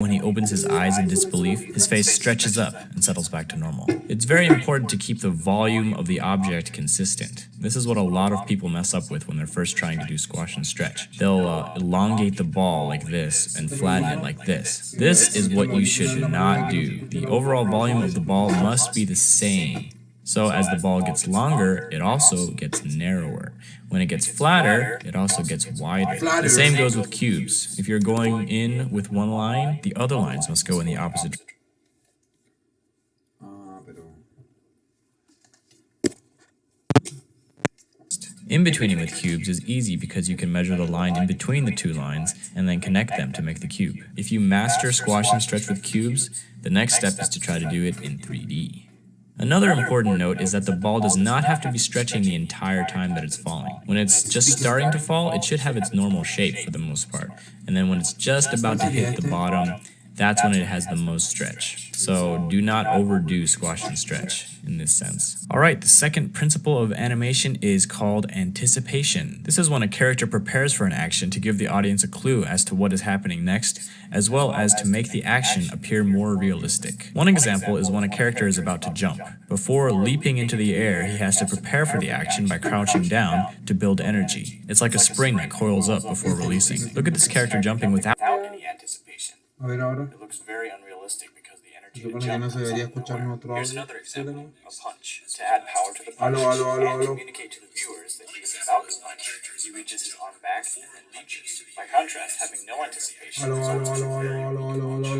When he opens his eyes in disbelief, his face stretches up and settles back to normal. It's very important to keep the volume of the object consistent. This is what a lot of people mess up with when they're first trying to do squash and stretch. They'll elongate the ball like this and flatten it like this. This is what you should not do. The overall volume of the ball must be the same. So as the ball gets longer, it also gets narrower. When it gets flatter, it also gets wider. The same goes with cubes. If you're going in with one line, the other lines must go in the opposite direction. In-betweening with cubes is easy because you can measure the line in between the two lines and then connect them to make the cube. If you master squash and stretch with cubes, the next step is to try to do it in 3D. Another important note is that the ball does not have to be stretching the entire time that it's falling. When it's just starting to fall, it should have its normal shape for the most part. And then when it's just about to hit the bottom, that's when it has the most stretch. So do not overdo squash and stretch in this sense. Alright, the second principle of animation is called anticipation. This is when a character prepares for an action to give the audience a clue as to what is happening next, as well as to make the action appear more realistic. One example is when a character is about to jump. Before leaping into the air, he has to prepare for the action by crouching down to build energy. It's like a spring that coils up before releasing. Look at this character jumping without any anticipation. It looks very unrealistic because the energy to jump comes out of nowhere. Here's another example, a punch. To add power to the punch and communicate to the viewers that he is about to punch, he reaches his arm back and then leaps. By contrast, having no anticipation results in a very weak punch.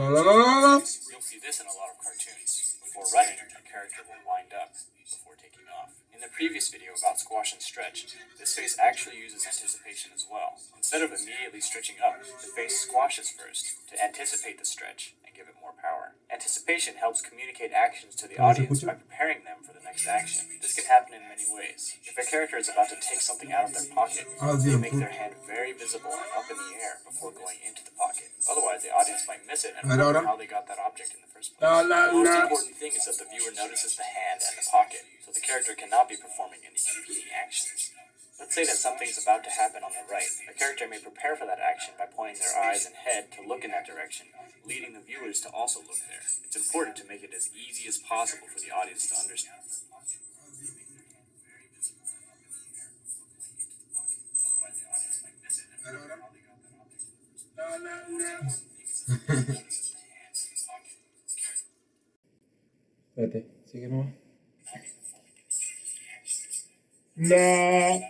You'll see this in a lot of cartoons. Before running, a character will wind up before taking off. In the previous video about squash and stretch, this face actually uses anticipation as well. Instead of immediately stretching up, the face squashes first to anticipate the stretch and give it more power. Anticipation helps communicate actions to the audience by preparing them for the next action. This can happen in many ways. If a character is about to take something out of their pocket, they make their hand very visible and up in the air before going into the pocket. Otherwise, the audience might miss it and wonder how they got that object in the first place. The most important thing is that the viewer notices the hand and the pocket, so the character cannot be performing any competing actions. Let's say that something is about to happen on the right. A character may prepare for that action by pointing their eyes and head to look in that direction, leading the viewers to also look there. It's important to make it as easy as possible for the audience to understand. Espérate, sigue nomás. No.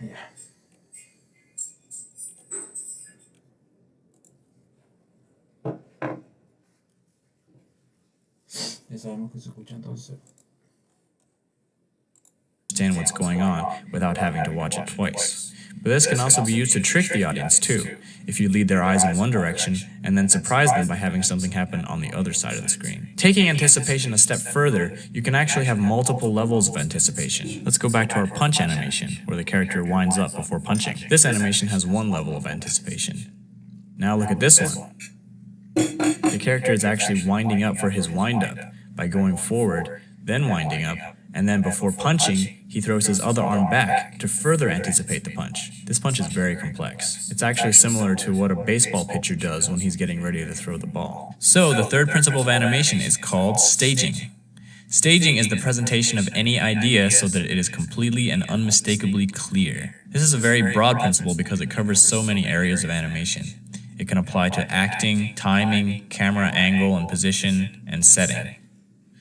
Ya. Ya sabemos que se escucha entonces. Understand what's going on without having to watch it twice. But this can also be used to trick the audience too, if you lead their eyes in one direction and then surprise them by having something happen on the other side of the screen. Taking anticipation a step further, you can actually have multiple levels of anticipation. Let's go back to our punch animation, where the character winds up before punching. This animation has one level of anticipation. Now look at this one. The character is actually winding up for his wind-up by going forward, then winding up, and then before punching, he throws his other arm back to further anticipate the punch. This punch is very complex. It's actually similar to what a baseball pitcher does when he's getting ready to throw the ball. So the third principle of animation is called staging. Staging is the presentation of any idea so that it is completely and unmistakably clear. This is a very broad principle because it covers so many areas of animation. It can apply to acting, timing, camera angle and position, and setting.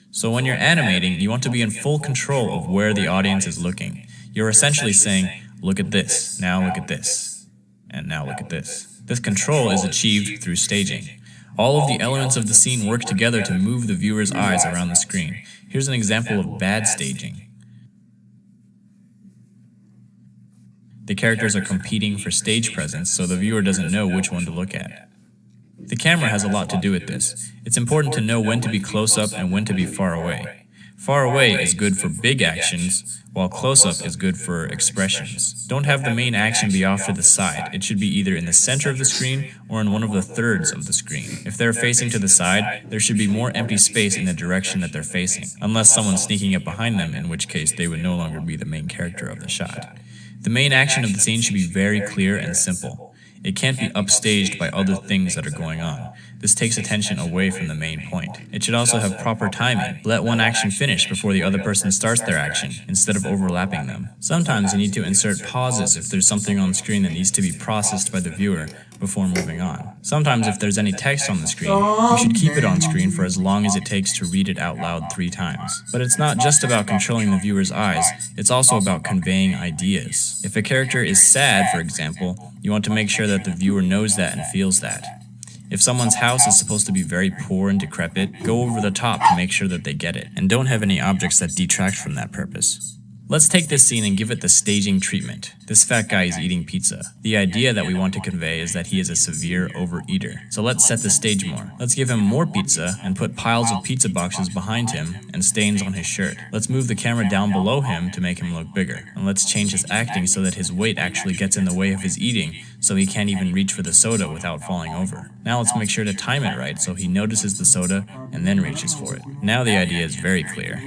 So when you're animating, you want to be in full control of where the audience is looking. You're essentially saying, look at this, now look at this, and now look at this. This control is achieved through staging. All of the elements of the scene work together to move the viewer's eyes around the screen. Here's an example of bad staging. The characters are competing for stage presence, so the viewer doesn't know which one to look at. The camera has a lot to do with this. It's important to know when to be close up and when to be far away. Far away is good for big actions, while close up is good for expressions. Don't have the main action be off to the side. It should be either in the center of the screen or in one of the thirds of the screen. If they're facing to the side, there should be more empty space in the direction that they're facing, unless someone's sneaking up behind them, in which case they would no longer be the main character of the shot. The main action of the scene should be very clear and simple. It can't be upstaged by other things that are going on. This takes attention away from the main point. It should also have proper timing. Let one action finish before the other person starts their action, instead of overlapping them. Sometimes you need to insert pauses if there's something on screen that needs to be processed by the viewer before moving on. Sometimes if there's any text on the screen, you should keep it on screen for as long as it takes to read it out loud 3 times. But it's not just about controlling the viewer's eyes, it's also about conveying ideas. If a character is sad, for example, you want to make sure that the viewer knows that and feels that. If someone's house is supposed to be very poor and decrepit, go over the top to make sure that they get it, and don't have any objects that detract from that purpose. Let's take this scene and give it the staging treatment. This fat guy is eating pizza. The idea that we want to convey is that he is a severe overeater. So let's set the stage more. Let's give him more pizza and put piles of pizza boxes behind him and stains on his shirt. Let's move the camera down below him to make him look bigger. And let's change his acting so that his weight actually gets in the way of his eating, so he can't even reach for the soda without falling over. Now let's make sure to time it right so he notices the soda and then reaches for it. Now the idea is very clear.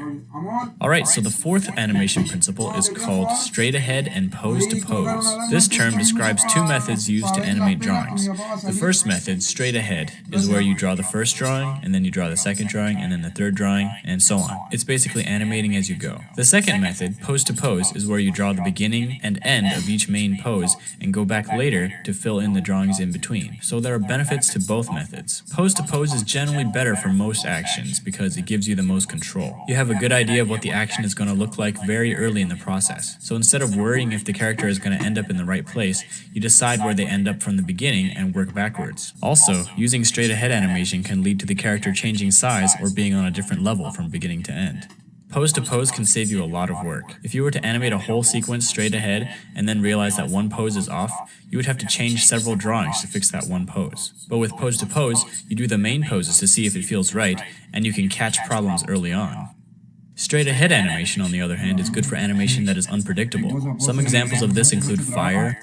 Alright, so the fourth animation principle is called straight ahead and pose to pose. This term describes 2 methods used to animate drawings. The first method, straight ahead, is where you draw the first drawing, and then you draw the second drawing, and then the third drawing, and so on. It's basically animating as you go. The second method, pose to pose, is where you draw the beginning and end of each main pose and go back later to fill in the drawings in between. So there are benefits to both methods. Pose to pose is generally better for most actions because it gives you the most control. You have a good idea of what the action is going to look like very early in the process. So instead of worrying if the character is going to end up in the right place, you decide where they end up from the beginning and work backwards. Also, using straight ahead animation can lead to the character changing size or being on a different level from beginning to end. Pose to pose can save you a lot of work. If you were to animate a whole sequence straight ahead and then realize that one pose is off, you would have to change several drawings to fix that one pose. But with pose to pose, you do the main poses to see if it feels right, and you can catch problems early on. Straight ahead animation, on the other hand, is good for animation that is unpredictable. Some examples of this include fire.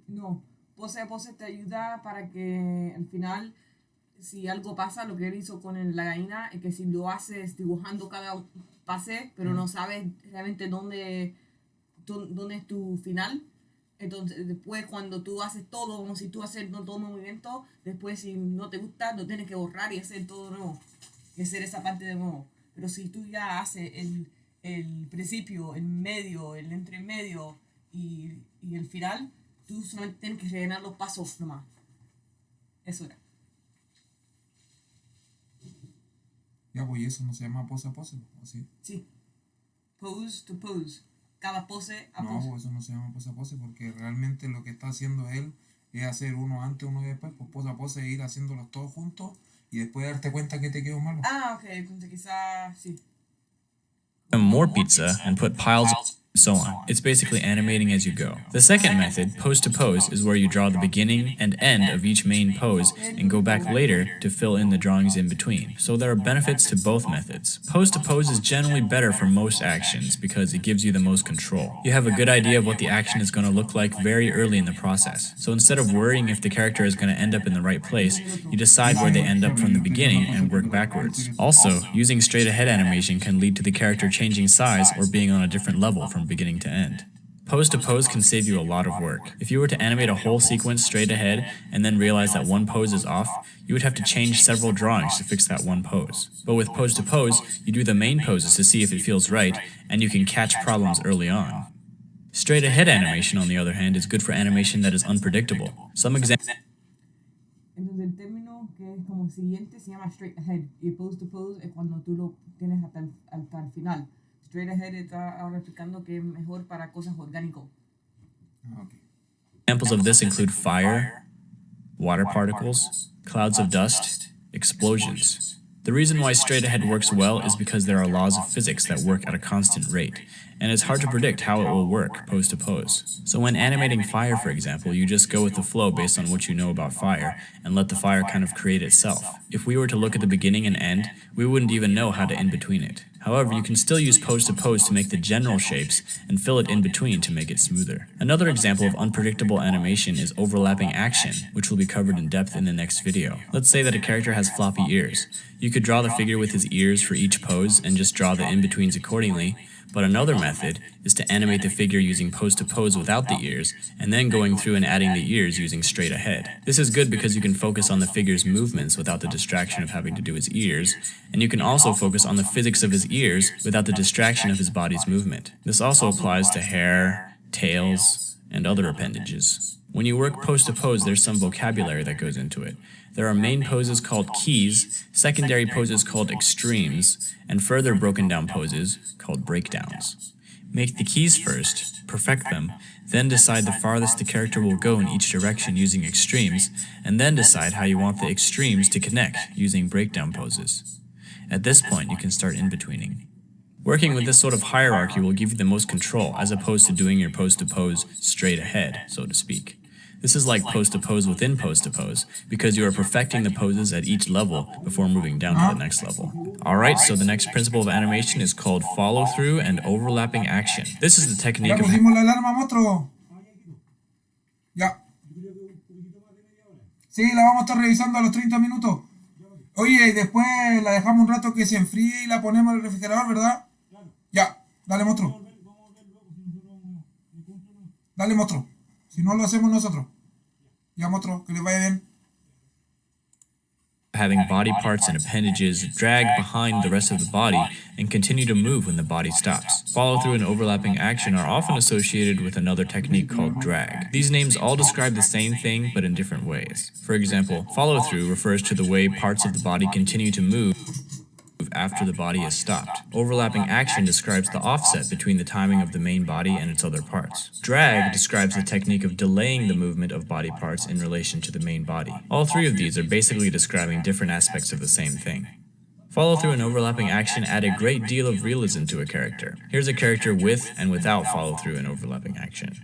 No, pose a pose te ayuda para que al final, si algo pasa, lo que él hizo con la gallina, es que si lo haces dibujando cada pase, pero no sabes realmente dónde es tu final, entonces después cuando tú haces todo, como si tú haces todo el movimiento, después si no te gusta, lo tienes que borrar y hacer todo de nuevo, y hacer esa parte de nuevo. Pero si tú ya haces el principio, el medio, el entre medio y el final, tú solamente tienes que rellenar los pasos nomás. Eso era. Ya, pues eso no se llama pose a pose, ¿o sí? Sí. Pose to pose. Cada pose a pose. No, pues eso no se llama pose a pose porque realmente lo que está haciendo él es hacer uno antes, uno después, pues pose a pose, ir haciéndolos todos juntos y después darte cuenta que te quedó malo. Ah, ok, entonces quizás sí. More pizza and put piles of so on. It's basically animating as you go. The second method, pose to pose, is where you draw the beginning and end of each main pose and go back later to fill in the drawings in between. So there are benefits to both methods. Pose to pose is generally better for most actions because it gives you the most control. You have a good idea of what the action is going to look like very early in the process. So instead of worrying if the character is going to end up in the right place, you decide where they end up from the beginning and work backwards. Also, using straight ahead animation can lead to the character changing size or being on a different level from beginning to end. Pose to pose can save you a lot of work. If you were to animate a whole sequence straight ahead and then realize that one pose is off, you would have to change several drawings to fix that one pose. But with pose to pose, you do the main poses to see if it feels right, and you can catch problems early on. Straight ahead animation, on the other hand, is good for animation that is unpredictable. Some examples. Entonces el término que es como siguiente se llama straight ahead y pose to pose es cuando tú lo tienes hasta el final. Straight ahead está ahora explicando que es mejor para cosas orgánicas. Okay. Examples of this include fire, water particles, clouds of dust, explosions. The reason why straight ahead works well is because there are laws of physics that work at a constant rate, and it's hard to predict how it will work pose to pose. So when animating fire, for example, you just go with the flow based on what you know about fire, and let the fire kind of create itself. If we were to look at the beginning and end, we wouldn't even know how to in-between it. However, you can still use pose to pose to make the general shapes and fill it in between to make it smoother. Another example of unpredictable animation is overlapping action, which will be covered in depth in the next video. Let's say that a character has floppy ears. You could draw the figure with his ears for each pose and just draw the in-betweens accordingly, but another method is to animate the figure using pose to pose without the ears, and then going through and adding the ears using straight ahead. This is good because you can focus on the figure's movements without the distraction of having to do his ears, and you can also focus on the physics of his ears without the distraction of his body's movement. This also applies to hair, tails, and other appendages. When you work pose to pose, there's some vocabulary that goes into it. There are main poses called keys, secondary poses called extremes, and further broken down poses called breakdowns. Make the keys first, perfect them, then decide the farthest the character will go in each direction using extremes, and then decide how you want the extremes to connect using breakdown poses. At this point, you can start in-betweening. Working with this sort of hierarchy will give you the most control, as opposed to doing your pose to pose straight ahead, so to speak. This is like pose to pose within pose to pose, because you are perfecting the poses at each level before moving down to the next level. Alright, so the next principle of animation is called follow through and overlapping action. This is the technique Ya of... pusimos la alarma, monstruo. Ya. Sí, la vamos a estar revisando a los 30 minutos. Oye, y después la dejamos un rato que se enfríe y la ponemos en el refrigerador, ¿verdad? Ya, dale, monstruo. Dale, monstruo. Si no lo hacemos nosotros. Ya, monstruo, que les vaya bien. Having body parts and appendages drag behind the rest of the body and continue to move when the body stops. Follow through and overlapping action are often associated with another technique called drag. These names all describe the same thing but in different ways. For example, follow through refers to the way parts of the body continue to move after the body is stopped. Overlapping action describes the offset between the timing of the main body and its other parts. Drag describes the technique of delaying the movement of body parts in relation to the main body. All three of these are basically describing different aspects of the same thing. Follow through and overlapping action add a great deal of realism to a character. Here's a character with and without follow through and overlapping action.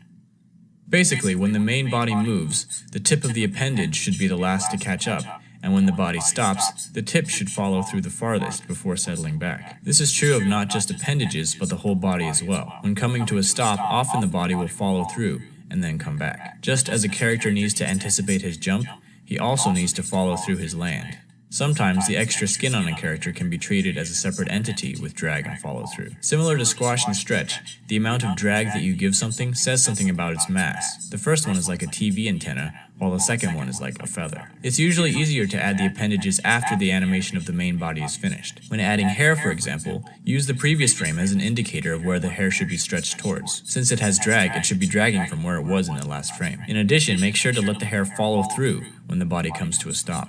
Basically, when the main body moves, the tip of the appendage should be the last to catch up, and when the body stops, the tip should follow through the farthest before settling back. This is true of not just appendages, but the whole body as well. When coming to a stop, often the body will follow through and then come back. Just as a character needs to anticipate his jump, he also needs to follow through his land. Sometimes the extra skin on a character can be treated as a separate entity with drag and follow through. Similar to squash and stretch, the amount of drag that you give something says something about its mass. The first one is like a TV antenna, while the second one is like a feather. It's usually easier to add the appendages after the animation of the main body is finished. When adding hair, for example, use the previous frame as an indicator of where the hair should be stretched towards. Since it has drag, it should be dragging from where it was in the last frame. In addition, make sure to let the hair follow through when the body comes to a stop.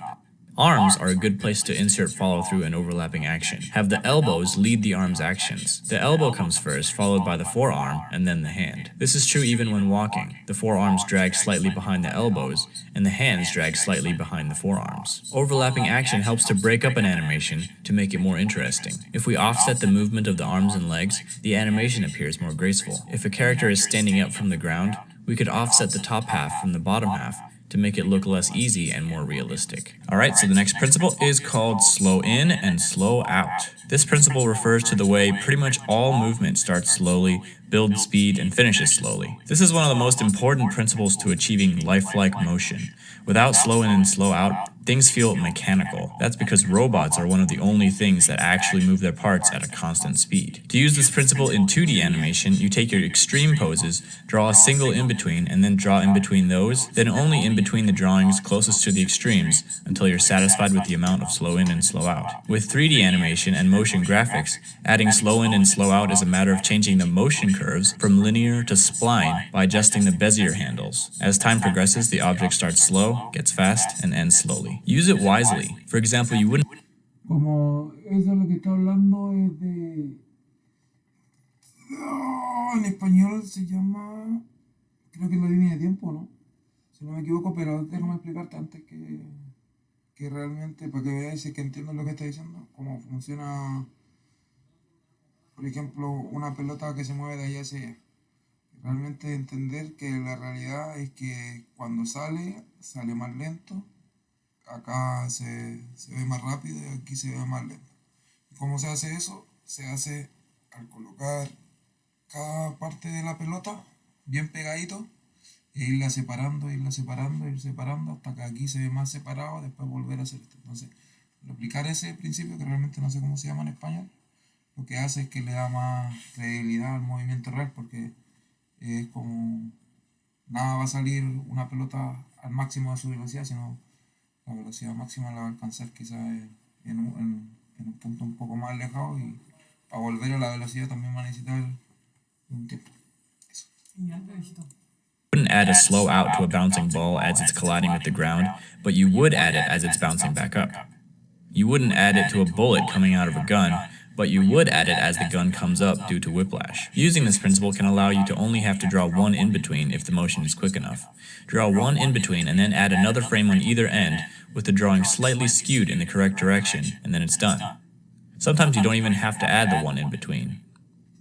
Arms are a good place to insert follow-through and overlapping action. Have the elbows lead the arm's actions. The elbow comes first, followed by the forearm, and then the hand. This is true even when walking. The forearms drag slightly behind the elbows, and the hands drag slightly behind the forearms. Overlapping action helps to break up an animation to make it more interesting. If we offset the movement of the arms and legs, the animation appears more graceful. If a character is standing up from the ground, we could offset the top half from the bottom half to make it look less easy and more realistic. Alright, so the next principle is called slow in and slow out. This principle refers to the way pretty much all movement starts slowly, builds speed, and finishes slowly. This is one of the most important principles to achieving lifelike motion. Without slow in and slow out, things feel mechanical. That's because robots are one of the only things that actually move their parts at a constant speed. To use this principle in 2D animation, you take your extreme poses, draw a single in-between, and then draw in between those, then only in between the drawings closest to the extremes until you're satisfied with the amount of slow in and slow out. With 3D animation and motion graphics, adding slow in and slow out is a matter of changing the motion curves from linear to spline by adjusting the Bezier handles. As time progresses, the object starts slow, gets fast, and ends slowly. Use it wisely. For example, you wouldn't... Como eso es lo que está hablando es de... en español se llama... Creo que es la línea de tiempo, ¿no? Si no me equivoco, pero déjame explicarte antes que realmente, para que veáis si es que entiendo lo que está diciendo, cómo funciona por ejemplo, una pelota que se mueve de allá hacia allá. Realmente entender que la realidad es que cuando sale más lento, acá se ve más rápido y aquí se ve más lento. ¿Cómo se hace eso? Se hace al colocar cada parte de la pelota bien pegadito e irla separando, ir separando hasta que aquí se ve más separado, después volver a hacer esto. Entonces, replicar ese principio, que realmente no sé cómo se llama en español, lo que hace es que le da más credibilidad al movimiento real, porque es como nada va a salir una pelota al máximo de su velocidad, sino la velocidad máxima la va a alcanzar quizás en un punto un poco más alejado, y para volver a la velocidad también va a necesitar un tiempo. Eso. Genial, Berichto. Wouldn't add a slow out to a bouncing ball as it's colliding with the ground, but you would add it as it's bouncing back up. You wouldn't add it to a bullet coming out of a gun, but you would add it as the gun comes up due to whiplash. Using this principle can allow you to only have to draw one in between if the motion is quick enough. Draw one in between and then add another frame on either end with the drawing slightly skewed in the correct direction, and then it's done. Sometimes you don't even have to add the one in between.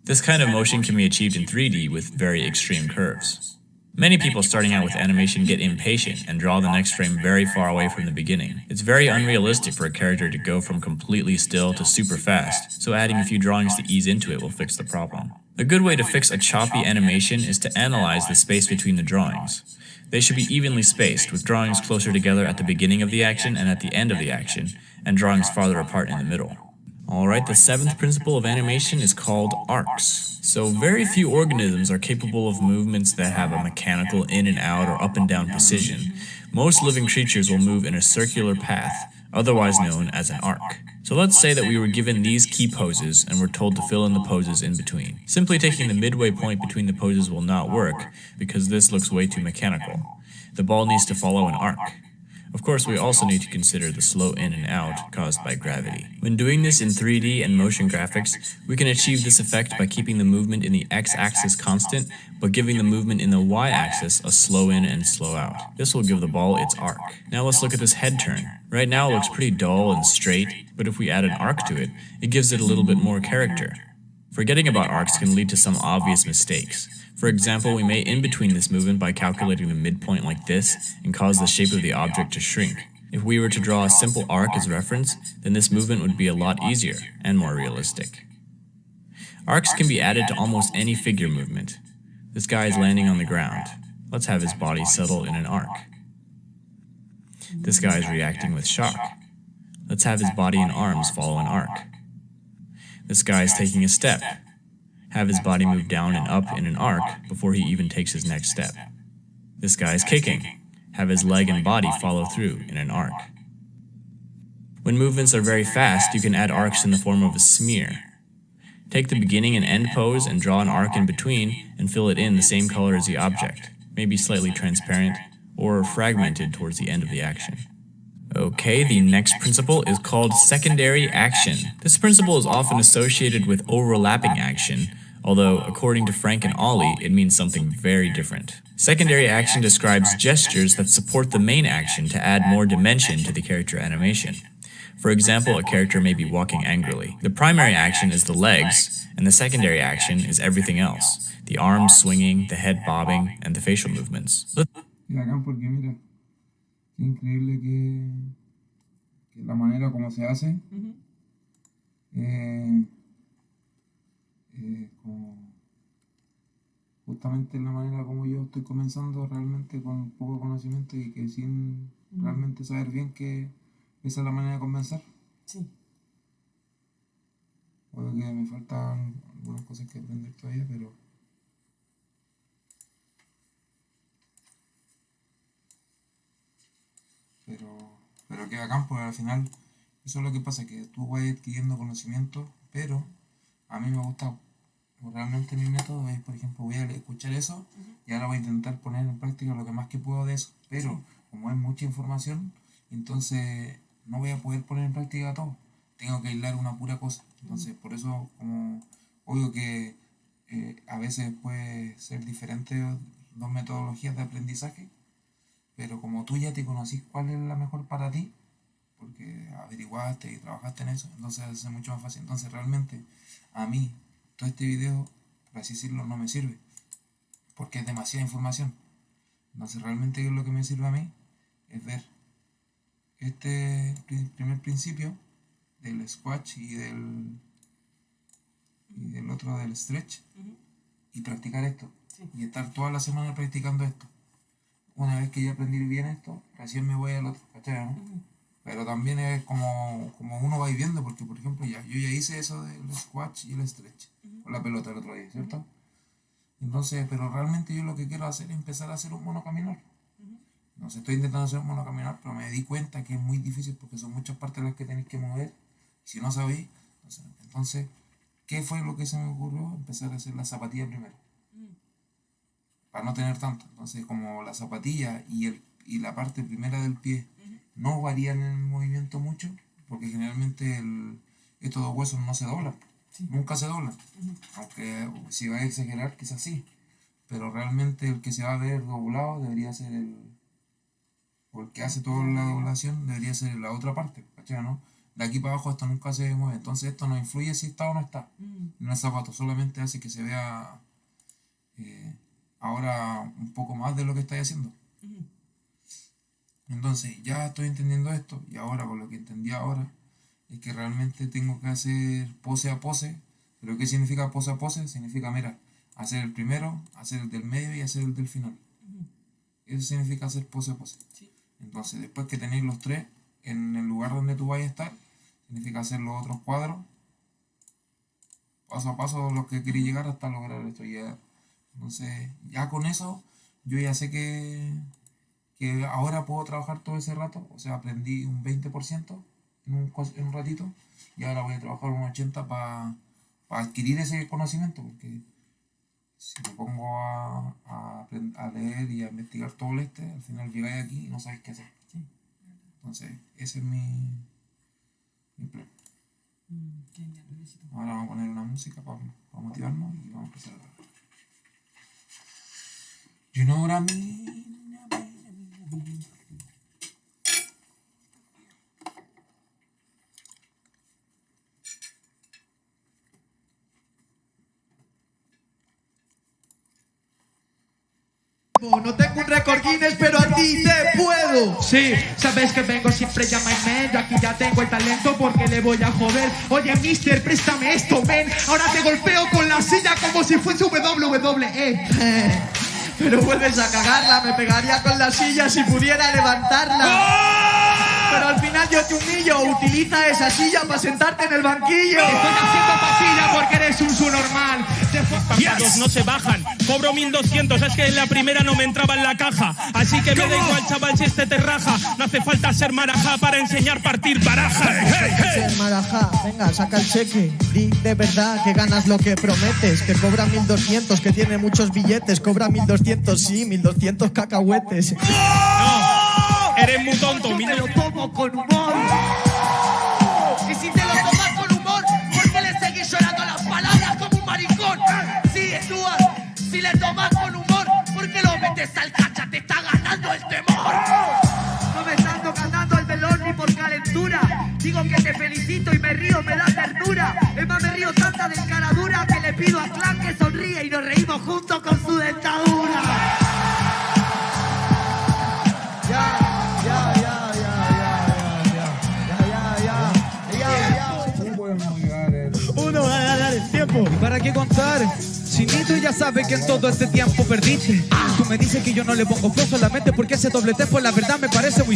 This kind of motion can be achieved in 3D with very extreme curves. Many people starting out with animation get impatient and draw the next frame very far away from the beginning. It's very unrealistic for a character to go from completely still to super fast, so adding a few drawings to ease into it will fix the problem. A good way to fix a choppy animation is to analyze the space between the drawings. They should be evenly spaced, with drawings closer together at the beginning of the action and at the end of the action, and drawings farther apart in the middle. Alright, the seventh principle of animation is called arcs. So very few organisms are capable of movements that have a mechanical in and out or up and down precision. Most living creatures will move in a circular path, otherwise known as an arc. So let's say that we were given these key poses and were told to fill in the poses in between. Simply taking the midway point between the poses will not work, because this looks way too mechanical. The ball needs to follow an arc. Of course, we also need to consider the slow in and out caused by gravity. When doing this in 3D and motion graphics, we can achieve this effect by keeping the movement in the x-axis constant, but giving the movement in the y-axis a slow in and slow out. This will give the ball its arc. Now let's look at this head turn. Right now it looks pretty dull and straight, but if we add an arc to it, it gives it a little bit more character. Forgetting about arcs can lead to some obvious mistakes. For example, we may in-between this movement by calculating the midpoint like this and cause the shape of the object to shrink. If we were to draw a simple arc as reference, then this movement would be a lot easier and more realistic. Arcs can be added to almost any figure movement. This guy is landing on the ground. Let's have his body settle in an arc. This guy is reacting with shock. Let's have his body and arms follow an arc. This guy is taking a step. Have his body move down and up in an arc before he even takes his next step. This guy is kicking. Have his leg and body follow through in an arc. When movements are very fast, you can add arcs in the form of a smear. Take the beginning and end pose and draw an arc in between and fill it in the same color as the object, maybe slightly transparent or fragmented towards the end of the action. Okay, the next principle is called secondary action. This principle is often associated with overlapping action, although according to Frank and Ollie, it means something very different. Secondary action describes gestures that support the main action to add more dimension to the character animation. For example, a character may be walking angrily. The primary action is the legs, and the secondary action is everything else: the arms swinging, the head bobbing, and the facial movements. Y acá porque mira, qué increíble que la manera como se hace, como justamente la manera como yo estoy comenzando realmente con poco conocimiento y que sin realmente saber bien que esa es la manera de comenzar. Sí. Puede que me faltan algunas cosas que aprender todavía, pero que bacán, porque al final eso es lo que pasa, que tú vas adquiriendo conocimiento, pero a mí me gusta, realmente mi método es, por ejemplo, voy a escuchar eso y ahora voy a intentar poner en práctica lo que más que puedo de eso, pero como es mucha información, entonces no voy a poder poner en práctica todo, tengo que aislar una pura cosa. Entonces por eso, como obvio que a veces puede ser diferente dos metodologías de aprendizaje, pero como tú ya te conocís cuál es la mejor para ti, porque averiguaste y trabajaste en eso, entonces es mucho más fácil. Entonces realmente a mí todo este video, por así decirlo, no me sirve, porque es demasiada información. Entonces realmente lo que me sirve a mí es ver este primer principio del squash y del otro del stretch, y practicar esto, y estar toda la semana practicando esto. Una vez que ya aprendí bien esto, recién me voy al otro, ¿cachai? ¿No? Pero también es como uno va viendo, porque por ejemplo yo ya hice eso del squash y el stretch con la pelota el otro día, ¿cierto? Entonces, pero realmente yo lo que quiero hacer es empezar a hacer un monocaminar. Entonces estoy intentando hacer un monocaminar, pero me di cuenta que es muy difícil porque son muchas partes las que tenéis que mover. Si no sabéis, entonces, ¿qué fue lo que se me ocurrió? Empezar a hacer la zapatilla primero, para no tener tanto. Entonces, como la zapatilla y la parte primera del pie no varían en el movimiento mucho, porque generalmente estos dos huesos no se doblan, nunca se doblan, aunque si va a exagerar quizás sí, pero realmente el que se va a ver doblado debería ser o el que hace toda la doblación debería ser la otra parte, ¿cachai? ¿No? De aquí para abajo esto nunca se mueve, entonces esto no influye si está o no está en el zapato, solamente hace que se vea ahora un poco más de lo que estáis haciendo. Entonces ya estoy entendiendo esto, y ahora con lo que entendí ahora es que realmente tengo que hacer pose a pose. ¿Pero qué significa pose a pose? Significa, mira, hacer el primero, hacer el del medio y hacer el del final. Eso significa hacer pose a pose. Entonces después que tenéis los tres en el lugar donde tú vayas a estar, significa hacer los otros cuadros paso a paso los que queréis llegar hasta lograr esto. Ya. Entonces ya con eso yo ya sé que ahora puedo trabajar todo ese rato. O sea, aprendí un 20% en un ratito, y ahora voy a trabajar un 80% para adquirir ese conocimiento, porque si me pongo a leer y a investigar todo al final llegáis aquí y no sabéis qué hacer. Entonces ese es mi plan. Ahora vamos a poner una música para motivarnos y vamos a empezar a trabajar. You know what I mean? No tengo un récord Guinness, pero a ti te puedo. Sí, sabes que vengo siempre ya my man. Yo aquí ya tengo el talento porque le voy a joder. Oye, mister, préstame esto, ven. Ahora te golpeo con la silla como si fuese WWE. Pero vuelves a cagarla. Me pegaría con la silla si pudiera levantarla. Pero al final yo te humillo. Utiliza esa silla para sentarte en el banquillo. Estoy haciendo pasilla porque eres un subnormal. Yes. No se bajan, cobro 1200, es que en la primera no me entraba en la caja. Así que me da igual, chaval, si este te raja. No hace falta ser marajá para enseñar partir barajas. Ser marajá, venga, saca el cheque. Di de verdad que ganas lo que prometes. Que cobra 1200, que tiene muchos billetes. Cobra 1200, sí, 1200 cacahuetes. No, eres muy tonto. Yo me lo tomo con humor. Y si te lo tomas con humor, ¿por qué le seguís llorando las palabras como un maricón? Sí, Stuart, si le tomas con humor, ¿por qué lo metes al cacha? Te está ganando el temor. No me estando ganando el melón ni por calentura. Digo que te felicito y me río, me da ternura. Es más, me río tanta del cara dura que le pido a Clan que sonríe y nos reímos juntos con su dentadura. Uno, dale, tiempo. ¿Y para qué contar? Si ni tú ya sabes que en todo este tiempo perdiste. Tú me dices que yo no le pongo flow solamente porque ese doble tempo la verdad me parece muy